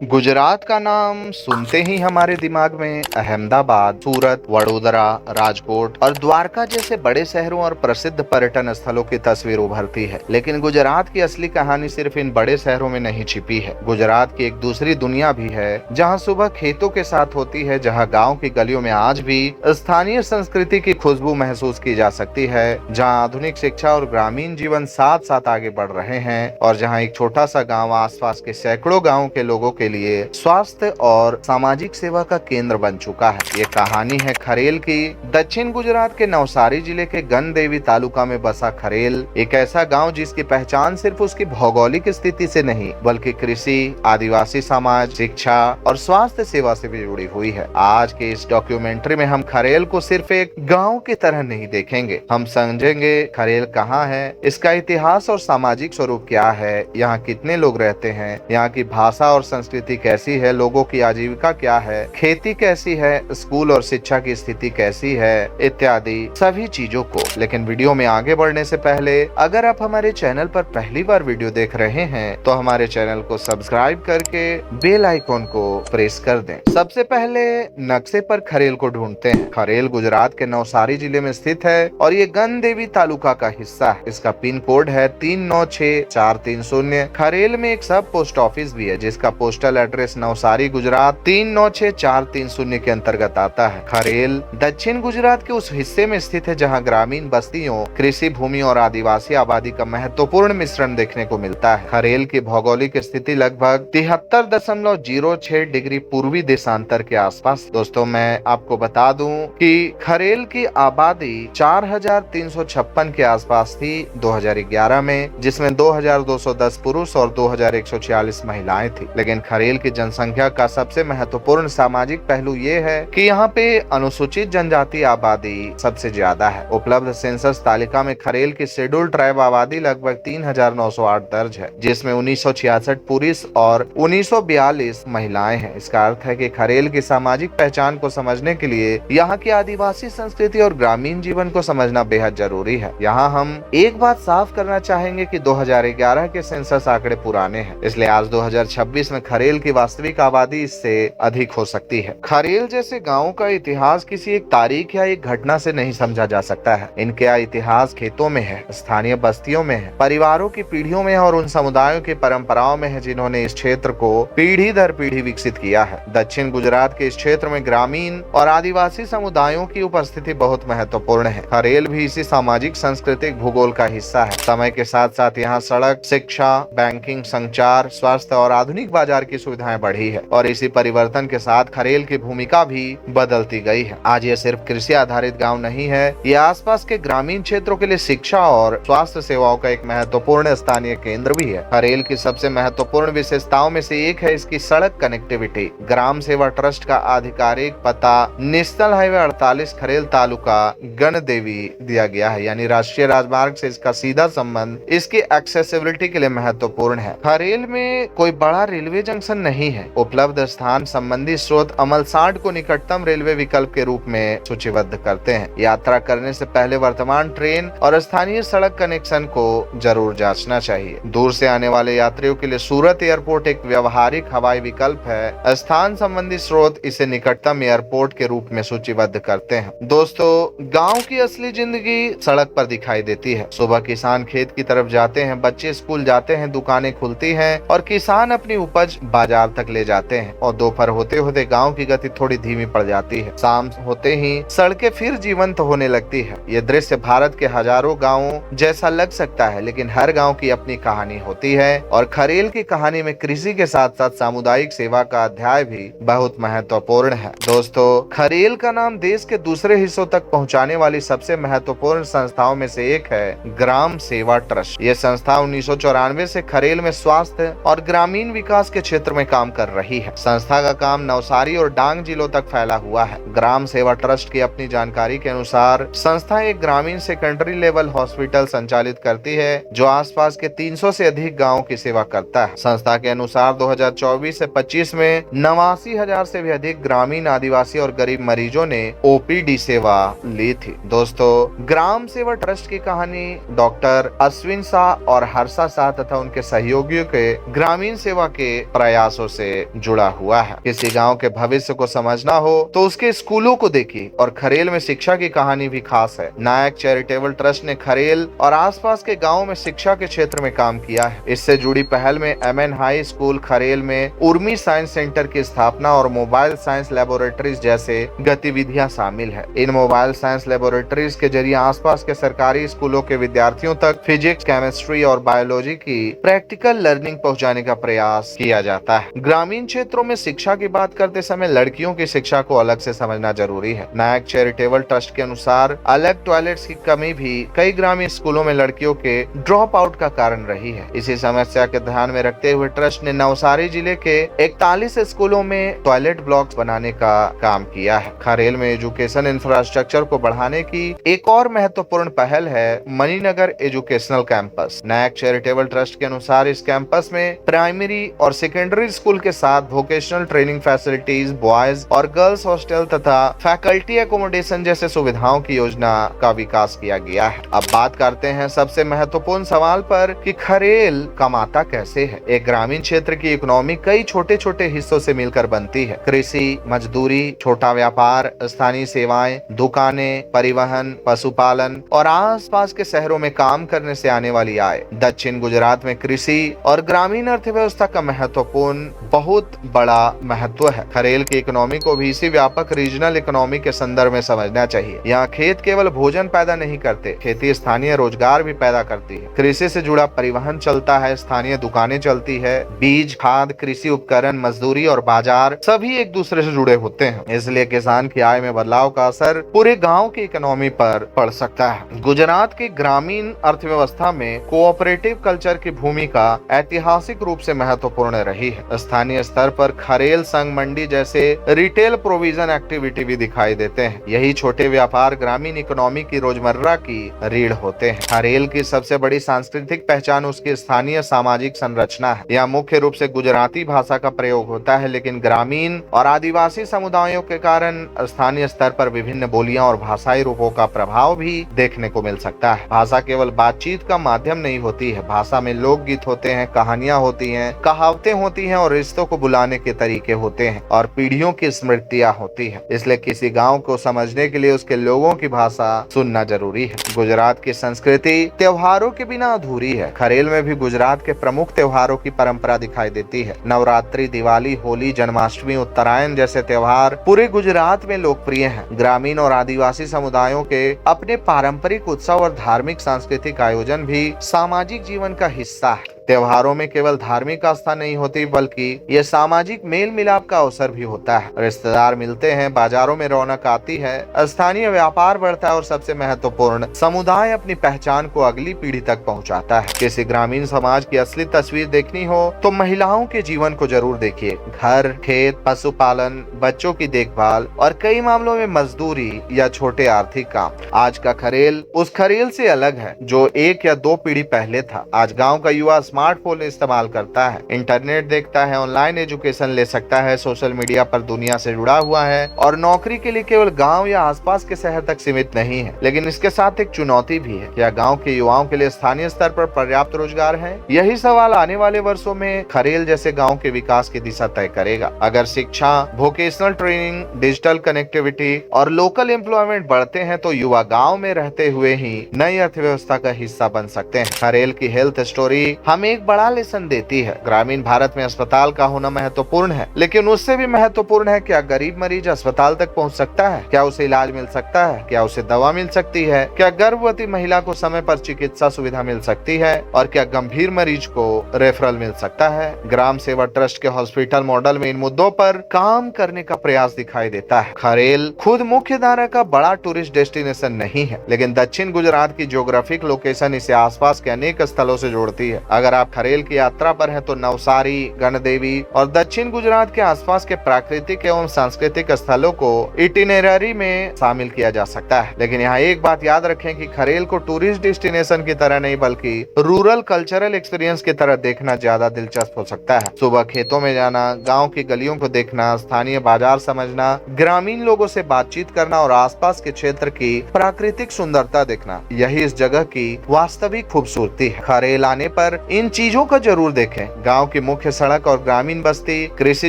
गुजरात का नाम सुनते ही हमारे दिमाग में अहमदाबाद, सूरत, वडोदरा, राजकोट और द्वारका जैसे बड़े शहरों और प्रसिद्ध पर्यटन स्थलों की तस्वीर उभरती है। लेकिन गुजरात की असली कहानी सिर्फ इन बड़े शहरों में नहीं छिपी है। गुजरात की एक दूसरी दुनिया भी है, जहां सुबह खेतों के साथ होती है, जहां गांव की गलियों में आज भी स्थानीय संस्कृति की खुशबू महसूस की जा सकती है, जहां आधुनिक शिक्षा और ग्रामीण जीवन साथ साथ आगे बढ़ रहे हैं और जहां एक छोटा सा गाँव आसपास के सैकड़ों गाँव के लोगों के लिए स्वास्थ्य और सामाजिक सेवा का केंद्र बन चुका है। ये कहानी है खरेल की। दक्षिण गुजरात के नवसारी जिले के गणदेवी तालुका में बसा खरेल एक ऐसा गांव जिसकी पहचान सिर्फ उसकी भौगोलिक स्थिति से नहीं बल्कि कृषि, आदिवासी समाज, शिक्षा और स्वास्थ्य सेवा से भी जुड़ी हुई है। आज के इस डॉक्यूमेंट्री में हम खरेल को सिर्फ एक गाँव की तरह नहीं देखेंगे, हम समझेंगे खरेल कहाँ है, इसका इतिहास और सामाजिक स्वरूप क्या है, यहाँ कितने लोग रहते हैं, यहाँ की भाषा और संस्कृति कैसी है, लोगों की आजीविका क्या है, खेती कैसी है, स्कूल और शिक्षा की स्थिति कैसी है, इत्यादि सभी चीजों को। लेकिन वीडियो में आगे बढ़ने से पहले अगर आप हमारे चैनल पर पहली बार वीडियो देख रहे हैं तो हमारे चैनल को सब्सक्राइब करके बेल आइकॉन को प्रेस कर दें। सबसे पहले नक्शे पर खरेल को ढूंढते हैं। खरेल गुजरात के नवसारी जिले में स्थित है और ये गणदेवी तालुका का हिस्सा है। इसका पिन कोड है 396430। खरेल में एक सब पोस्ट ऑफिस भी है जिसका पोस्टल एड्रेस नवसारी गुजरात 396430 के अंतर्गत आता है। खरेल दक्षिण गुजरात के उस हिस्से में स्थित है जहां ग्रामीण बस्तियों, कृषि भूमि और आदिवासी आबादी का महत्वपूर्ण मिश्रण देखने को मिलता है। खरेल की भौगोलिक स्थिति लगभग 73.06 डिग्री पूर्वी देशांतर के आसपास। दोस्तों, मैं आपको बता दूं कि खरेल की आबादी 4356 के आसपास थी 2011 में, जिसमें 2210 पुरुष और 2146 महिलाएं थी। लेकिन खरेल की जनसंख्या का सबसे महत्वपूर्ण सामाजिक पहलू ये है कि यहाँ पे अनुसूचित जनजाति आबादी सबसे ज्यादा है। उपलब्ध सेंसस तालिका में खरेल की शेड्यूल्ड ट्राइब आबादी लगभग 3908 दर्ज है, जिसमें 1966 पुरुष और 1942 महिलाएं हैं। इसका अर्थ है कि खरेल की सामाजिक पहचान को समझने के लिए यहाँ की आदिवासी संस्कृति और ग्रामीण जीवन को समझना बेहद जरूरी है। यहाँ हम एक बात साफ करना चाहेंगे कि 2011 के सेंसस आंकड़े पुराने हैं, इसलिए आज 2026 में खरेल की वास्तविक आबादी इससे अधिक हो सकती है। खरेल जैसे गांवों का इतिहास किसी एक तारीख या एक घटना से नहीं समझा जा सकता है। इनका इतिहास खेतों में है, स्थानीय बस्तियों में है, परिवारों की पीढ़ियों में है और उन समुदायों की परंपराओं में है जिन्होंने इस क्षेत्र को पीढ़ी दर पीढ़ी विकसित किया है। दक्षिण गुजरात के इस क्षेत्र में ग्रामीण और आदिवासी समुदायों की उपस्थिति बहुत महत्वपूर्ण है। खरेल भी इसी सामाजिक सांस्कृतिक भूगोल का हिस्सा है। समय के साथ साथ यहाँ सड़क, शिक्षा, बैंकिंग, संचार, स्वास्थ्य और आधुनिक बाजार की सुविधाएं बढ़ी है और इसी परिवर्तन के साथ खरेल की भूमिका भी बदलती गई है। आज ये सिर्फ कृषि आधारित गांव नहीं है, ये आसपास के ग्रामीण क्षेत्रों के लिए शिक्षा और स्वास्थ्य सेवाओं का एक महत्वपूर्ण स्थानीय केंद्र भी है। खरेल की सबसे महत्वपूर्ण विशेषताओं में से एक है इसकी सड़क कनेक्टिविटी। ग्राम सेवा ट्रस्ट का आधिकारिक पता नेशनल हाईवे 48 खरेल तालुका गणदेवी दिया गया है, यानी राष्ट्रीय राजमार्ग से इसका सीधा संबंध इसकी एक्सेसिबिलिटी के लिए महत्वपूर्ण है। खरेल में कोई बड़ा रेलवे जंक्शन नहीं है। उपलब्ध स्थान संबंधी स्रोत अमलसाड को निकटतम रेलवे विकल्प के रूप में सूचीबद्ध करते हैं। यात्रा करने से पहले वर्तमान ट्रेन और स्थानीय सड़क कनेक्शन को जरूर जांचना चाहिए। दूर से आने वाले यात्रियों के लिए सूरत एयरपोर्ट एक व्यवहारिक हवाई विकल्प है। स्थान संबंधी स्रोत इसे निकटतम एयरपोर्ट के रूप में सूचीबद्ध करते हैं। दोस्तों, गाँव की असली जिंदगी सड़क पर दिखाई देती है। सुबह किसान खेत की तरफ जाते हैं, बच्चे स्कूल जाते हैं, दुकानें खुलती हैं और किसान अपनी उपज बाजार तक ले जाते हैं और दोपहर होते होते गांव की गति थोड़ी धीमी पड़ जाती है। शाम होते ही सड़कें फिर जीवंत होने लगती है। ये दृश्य भारत के हजारों गांवों जैसा लग सकता है, लेकिन हर गांव की अपनी कहानी होती है और खरेल की कहानी में कृषि के साथ साथ सामुदायिक सेवा का अध्याय भी बहुत महत्वपूर्ण है। दोस्तों, खरेल का नाम देश के दूसरे हिस्सों तक पहुँचाने वाली सबसे महत्वपूर्ण संस्थाओं में से एक है ग्राम सेवा ट्रस्ट। ये संस्था 1994 से खरेल में स्वास्थ्य और ग्रामीण विकास के क्षेत्र में काम कर रही है। संस्था का काम नवसारी और डांग जिलों तक फैला हुआ है। ग्राम सेवा ट्रस्ट की अपनी जानकारी के अनुसार संस्था एक ग्रामीण सेकेंडरी लेवल हॉस्पिटल संचालित करती है जो आसपास के 300 से अधिक गाँवों की सेवा करता है। संस्था के अनुसार 2024 से 25 में 89,000 से भी अधिक ग्रामीण, आदिवासी और गरीब मरीजों ने ओपीडी सेवा ली थी। दोस्तों, ग्राम सेवा ट्रस्ट की कहानी डॉक्टर अश्विन शाह और हर्षा शाह तथा उनके सहयोगियों के ग्रामीण सेवा के प्रयासों से जुड़ा हुआ है। किसी गांव के भविष्य को समझना हो तो उसके स्कूलों को देखिए, और खरेल में शिक्षा की कहानी भी खास है। नायक चैरिटेबल ट्रस्ट ने खरेल और आसपास के गाँव में शिक्षा के क्षेत्र में काम किया है। इससे जुड़ी पहल में MN हाई स्कूल खरेल में उर्मी साइंस सेंटर की स्थापना और मोबाइल साइंस लेबोरेटरीज जैसे गतिविधियां शामिल है। इन मोबाइल साइंस लेबोरेटरीज के जरिए आसपास के सरकारी स्कूलों के विद्यार्थियों तक फिजिक्स, केमिस्ट्री और बायोलॉजी की प्रैक्टिकल लर्निंग पहुंचाने का प्रयास किया जाता है। ग्रामीण क्षेत्रों में शिक्षा की बात करते समय लड़कियों की शिक्षा को अलग से समझना जरूरी है। नायक चैरिटेबल ट्रस्ट के अनुसार अलग टॉयलेट्स की कमी भी कई ग्रामीण स्कूलों में लड़कियों के ड्रॉप आउट का कारण रही है। इसी समस्या के ध्यान में रखते हुए ट्रस्ट ने नवसारी जिले के 41 स्कूलों में टॉयलेट ब्लॉक्स बनाने का काम किया है। खरेल में एजुकेशन इंफ्रास्ट्रक्चर को बढ़ाने की एक और महत्वपूर्ण पहल है मणिनगर एजुकेशनल कैंपस। नायक चैरिटेबल ट्रस्ट के अनुसार इस कैंपस में प्राइमरी और सेकेंडरी स्कूल के साथ वोकेशनल ट्रेनिंग फैसिलिटीज, बॉयज और गर्ल्स हॉस्टल तथा फैकल्टी एकोमोडेशन जैसे सुविधाओं की योजना का विकास किया गया है। अब बात करते हैं सबसे महत्वपूर्ण सवाल पर कि खरेल कमाता कैसे है। एक ग्रामीण क्षेत्र की इकोनॉमी कई छोटे छोटे हिस्सों से मिलकर बनती है। कृषि, मजदूरी, छोटा व्यापार, स्थानीय सेवाएं, दुकानें, परिवहन, पशुपालन और आसपास के शहरों में काम करने से आने वाली आय। दक्षिण गुजरात में कृषि और ग्रामीण अर्थव्यवस्था का महत्वपूर्ण बहुत बड़ा महत्व है। खरेल की इकोनॉमी को भी इसी व्यापक रीजनल इकोनॉमी के संदर्भ में समझना चाहिए। यहाँ खेत केवल भोजन पैदा नहीं करते, खेती स्थानीय रोजगार भी पैदा करती है। कृषि से जुड़ा परिवहन चलता है, स्थानीय दुकानें चलती है, बीज, खाद, कृषि उपकरण, मजदूरी और बाजार सभी एक दूसरे से जुड़े होते हैं। इसलिए किसान की आय में बदलाव का असर पूरे गांव की इकोनॉमी पर पड़ सकता है। गुजरात की ग्रामीण अर्थव्यवस्था में कोऑपरेटिव कल्चर की भूमिका ऐतिहासिक रूप से महत्वपूर्ण रही है। स्थानीय स्तर पर खरेल संघ मंडी जैसे रिटेल प्रोविजन एक्टिविटी भी दिखाई देते हैं। यही छोटे व्यापार ग्रामीण इकोनॉमी की रोजमर्रा की रीढ़ होते हैं। खरेल की सबसे बड़ी सांस्कृतिक पहचान उसकी स्थानीय सामाजिक संरचना है। यहाँ मुख्य रूप से गुजराती भाषा का प्रयोग होता है, लेकिन ग्रामीण और आदिवासी समुदायों के कारण स्थानीय स्तर पर विभिन्न बोलियां और भाषाई रूपों का प्रभाव भी देखने को मिल सकता है। भाषा केवल बातचीत का माध्यम नहीं होती है। भाषा में लोकगीत होते हैं, कहानियां होती हैं, कहावतें होती हैं और रिश्तों को बुलाने के तरीके होते हैं और पीढ़ियों की स्मृतियां होती है। इसलिए किसी गाँव को समझने के लिए उसके लोगों की भाषा सुनना जरूरी है। गुजरात की संस्कृति त्योहारों के बिना अधूरी है। खरेल में भी गुजरात के प्रमुख त्योहारों की परंपरा दिखाई देती है। नवरात्रि, दिवाली, होली, जन्माष्टमी, उत्तरायण जैसे त्योहार पूरे गुजरात में लोकप्रिय हैं। ग्रामीण और आदिवासी समुदायों के अपने पारंपरिक उत्सव और धार्मिक सांस्कृतिक आयोजन भी सामाजिक जीवन का हिस्सा है। त्योहारों में केवल धार्मिक आस्था नहीं होती, बल्कि ये सामाजिक मेल मिलाप का अवसर भी होता है। रिश्तेदार मिलते हैं, बाजारों में रौनक आती है, स्थानीय व्यापार बढ़ता है और सबसे महत्वपूर्ण, समुदाय अपनी पहचान को अगली पीढ़ी तक पहुंचाता है। किसी ग्रामीण समाज की असली तस्वीर देखनी हो तो महिलाओं के जीवन को जरूर देखिए। घर, खेत, पशुपालन, बच्चों की देखभाल और कई मामलों में मजदूरी या छोटे आर्थिक काम। आज का खरेल उस खरेल से अलग है जो 1 या 2 पीढ़ी पहले था। आज गाँव का युवा स्मार्टफोन इस्तेमाल करता है, इंटरनेट देखता है, ऑनलाइन एजुकेशन ले सकता है, सोशल मीडिया पर दुनिया से जुड़ा हुआ है और नौकरी के लिए केवल गांव या आसपास के शहर तक सीमित नहीं है। लेकिन इसके साथ एक चुनौती भी है। क्या गांव के युवाओं के लिए स्थानीय स्तर पर पर्याप्त रोजगार है? यही सवाल आने वाले वर्षों में खरेल जैसे गाँव के विकास की दिशा तय करेगा। अगर शिक्षा, वोकेशनल ट्रेनिंग, डिजिटल कनेक्टिविटी और लोकल एम्प्लॉयमेंट बढ़ते हैं तो युवा गाँव में रहते हुए ही नई अर्थव्यवस्था का हिस्सा बन सकते हैं। खरेल की हेल्थ स्टोरी हमें एक बड़ा लेसन देती है। ग्रामीण भारत में अस्पताल का होना महत्वपूर्ण है, लेकिन उससे भी महत्वपूर्ण है क्या गरीब मरीज अस्पताल तक पहुंच सकता है? क्या उसे इलाज मिल सकता है? क्या उसे दवा मिल सकती है? क्या गर्भवती महिला को समय पर चिकित्सा सुविधा मिल सकती है? और क्या गंभीर मरीज को रेफरल मिल सकता है? ग्राम सेवा ट्रस्ट के हॉस्पिटल मॉडल में इन मुद्दों पर काम करने का प्रयास दिखाई देता है। खरेल खुद मुख्य धारा का बड़ा टूरिस्ट डेस्टिनेशन नहीं है, लेकिन दक्षिण गुजरात की ज्योग्राफिक लोकेशन इसे आसपास के अनेक स्थलों से जोड़ती है। अगर आप खरेल की यात्रा पर हैं तो नवसारी, गणदेवी और दक्षिण गुजरात के आसपास के प्राकृतिक एवं सांस्कृतिक स्थलों को इटिनररी में शामिल किया जा सकता है। लेकिन यहाँ एक बात याद रखें कि खरेल को टूरिस्ट डेस्टिनेशन की तरह नहीं बल्कि रूरल कल्चरल एक्सपीरियंस की तरह देखना ज्यादा दिलचस्प हो सकता है। सुबह खेतों में जाना, गाँव की गलियों को देखना, स्थानीय बाजार समझना, ग्रामीण लोगों से बातचीत करना और आसपास के क्षेत्र की प्राकृतिक सुंदरता देखना, यही इस जगह की वास्तविक खूबसूरती है। खरेल आने पर इन चीजों को जरूर देखें। गांव की मुख्य सड़क और ग्रामीण बस्ती, कृषि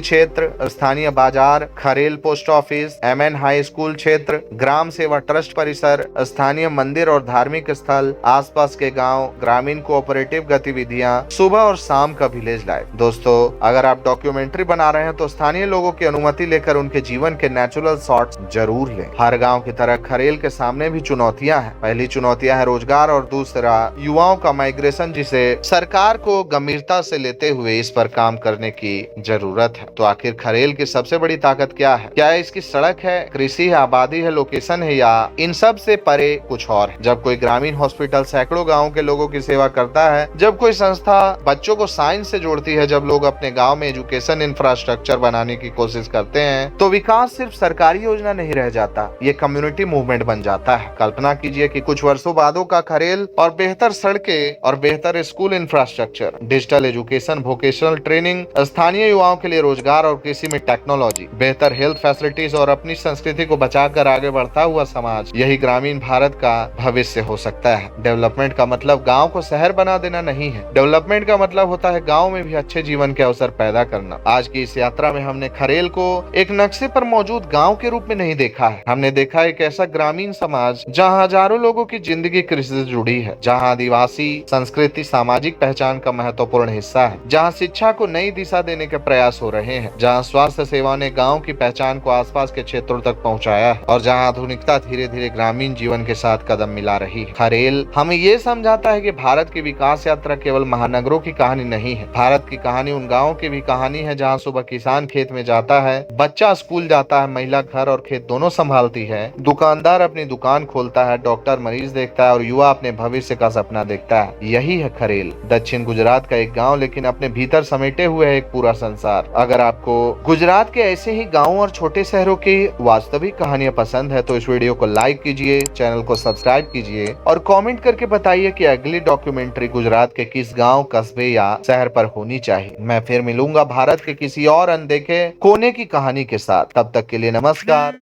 क्षेत्र, स्थानीय बाजार, Kharel post office, MN high school क्षेत्र, ग्राम सेवा ट्रस्ट परिसर, स्थानीय मंदिर और धार्मिक स्थल, आसपास के गांव, ग्रामीण कोऑपरेटिव गतिविधियां, सुबह और शाम का विलेज लाइफ। दोस्तों, अगर आप डॉक्यूमेंट्री बना रहे हैं तो स्थानीय लोगों की अनुमति लेकर उनके जीवन के नेचुरल शॉट्स जरूर लें। हर गांव की तरह खरेल के सामने भी चुनौतियां हैं। पहली चुनौतियां है रोजगार और दूसरा युवाओं का माइग्रेशन, जिसे सरकार को गंभीरता से लेते हुए इस पर काम करने की जरूरत है। तो आखिर खरेल की सबसे बड़ी ताकत क्या है? क्या इसकी सड़क है, कृषि है, आबादी है, लोकेशन है, या इन सब से परे कुछ और है? जब कोई ग्रामीण हॉस्पिटल सैकड़ों गाँव के लोगों की सेवा करता है, जब कोई संस्था बच्चों को साइंस से जोड़ती है, जब लोग अपने गाँव में एजुकेशन इंफ्रास्ट्रक्चर बनाने की कोशिश करते हैं, तो विकास सिर्फ सरकारी योजना नहीं रह जाता, ये कम्युनिटी मूवमेंट बन जाता है। कल्पना कीजिए कि कुछ वर्षों बादों का खरेल और बेहतर सड़कें और बेहतर school infrastructure, digital education, vocational training, स्थानीय युवाओं के लिए रोजगार और कृषि में टेक्नोलॉजी, बेहतर हेल्थ फैसिलिटीज और अपनी संस्कृति को बचाकर आगे बढ़ता हुआ समाज, यही ग्रामीण भारत का भविष्य हो सकता है। डेवलपमेंट का मतलब गाँव को शहर बना देना नहीं है। डेवलपमेंट का मतलब होता है गाँव में भी अच्छे जीवन के अवसर पैदा करना। आज की इस यात्रा में हमने खरेल को एक नक्शे पर मौजूद गाँव के रूप में नहीं देखा है। हमने देखा एक ऐसा ग्रामीण समाज जहाँ हजारों लोगों की जिंदगी कृषि से जुड़ी है, जहाँ आदिवासी संस्कृति सामाजिक पहचान का महत्वपूर्ण हिस्सा है, जहाँ शिक्षा को नई दिशा देने के प्रयास हो रहे हैं, जहाँ स्वास्थ्य सेवा ने गांव की पहचान को आसपास के क्षेत्रों तक पहुंचाया है और जहाँ आधुनिकता धीरे धीरे ग्रामीण जीवन के साथ कदम मिला रही है। खरेल हमें ये समझाता है कि भारत की विकास यात्रा केवल महानगरों की कहानी नहीं है। भारत की कहानी उन गाँव की भी कहानी है जहाँ सुबह किसान खेत में जाता है, बच्चा स्कूल जाता है, महिला घर और खेत दोनों संभालती है, दुकानदार अपनी दुकान खोलता है, डॉक्टर मरीज देखता है और युवा अपने भविष्य का सपना देखता है। यही है खरेल, दक्षिण गुजरात का एक गांव लेकिन अपने भीतर समेटे हुए है एक पूरा संसार। अगर आपको गुजरात के ऐसे ही गांवों और छोटे शहरों की वास्तविक कहानियां पसंद है तो इस वीडियो को लाइक कीजिए, चैनल को सब्सक्राइब कीजिए और कमेंट करके बताइए कि अगली डॉक्यूमेंट्री गुजरात के किस गाँव, कस्बे या शहर पर होनी चाहिए। मैं फिर मिलूंगा भारत के किसी और अनदेखे कोने की कहानी के साथ। तब तक के लिए नमस्कार।